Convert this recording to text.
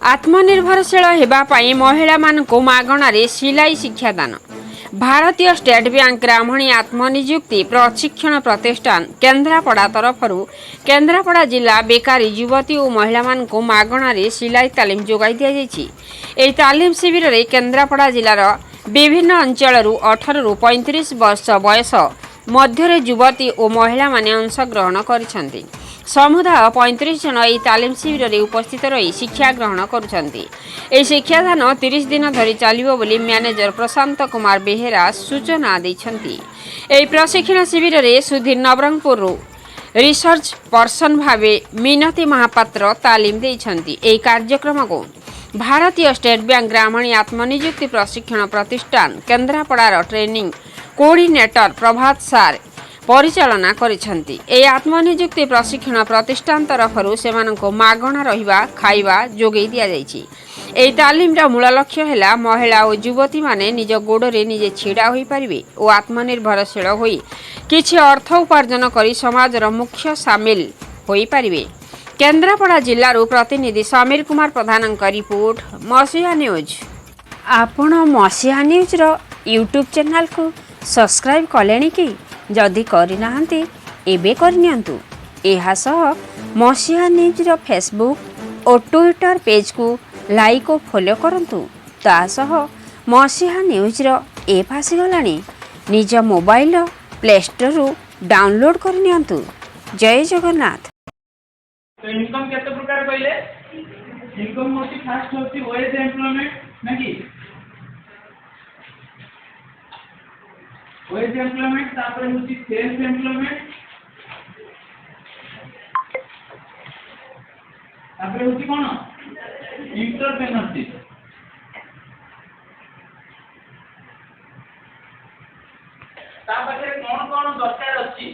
आत्मनिर्भरशील होगापी महिला मानक मागणारे सिलाई शिक्षादान। भारतीय स्टेट बैंक ग्रामीण आत्मनिजुक्ति प्रशिक्षण प्रतिष्ठान केन्द्रापड़ा तरफ केन्द्रापड़ा जिला बेकारी युवती और महिला मानक मागणारे सिलाई तालीम जोगाई दि जाइछि। एही तालीम शिविर में केन्द्रापड़ा जिलार विभिन्न अंचल 18 रु 35 वर्ष बयस मध्य युवती और महिला माने अंशग्रहण करिसेंति। समुदाय 35 जन यह तालीम शिविर में उपस्थित रही शिक्षा ग्रहण करुछंती। यह शिक्षादान 30 दिन धरी चलिबो बोली मैनेजर प्रशांत कुमार बेहेरा सूचना दैछंती। यह प्रशिक्षण शिविर में सुधीर नवरंगपुर रिसर्च पर्सन भावे मिनती महापात्र तालीम दैछंती। यह कार्यक्रम को भारतीय स्टेट बैंक ग्रामीण आत्मनिजुक्ति प्रशिक्षण प्रतिष्ठान केन्द्रापड़ार ट्रेनिंग कोऑर्डिनेटर प्रभात सार परिचालना करिसेंती। ए आत्मनिजुक्ति प्रशिक्षण प्रतिष्ठान तरफ सेमानंको मागणा रहिबा खाइबा जोगई दिया जाइछि। एही तालीम मूल लक्ष्य है महिला और युवती माने निज गोड़े निजे छिड़ा होई परिबे और आत्मनिर्भरशील होई किछि अर्थ उपार्जन करी समाजर मुख्य सामिल होई परिबे। केन्द्रापड़ा जिल्लारू प्रतिनिधि समीर कुमार प्रधान रिपोर्ट मसीहा न्यूज। आपण मसीहा न्यूज रो यूट्यूब चैनल को सब्सक्राइब कलेनी कि जदि करनाहांती एबे करनियंतु। एहा सह मसीहा न्यूज रो फेसबुक और ट्विटर पेज को लाइक और फॉलो करंतु। ता सह मसीहा न्यूज रो ऐप आसीगलानी निज मोबाइल प्ले स्टोर रु डाउनलोड करनियंतु। जय जगन्नाथ। तो इनकम केते प्रकार कहले इनकम होती फास्ट होती वेज एम्प्लॉयमेंट नाकि वेज एम्प्लॉयमेंट तापर होती सेल्फ एम्प्लॉयमेंट तापर होती कोन एंटरप्रेन्योरशिप। तापर कोन कोन दरकार अछि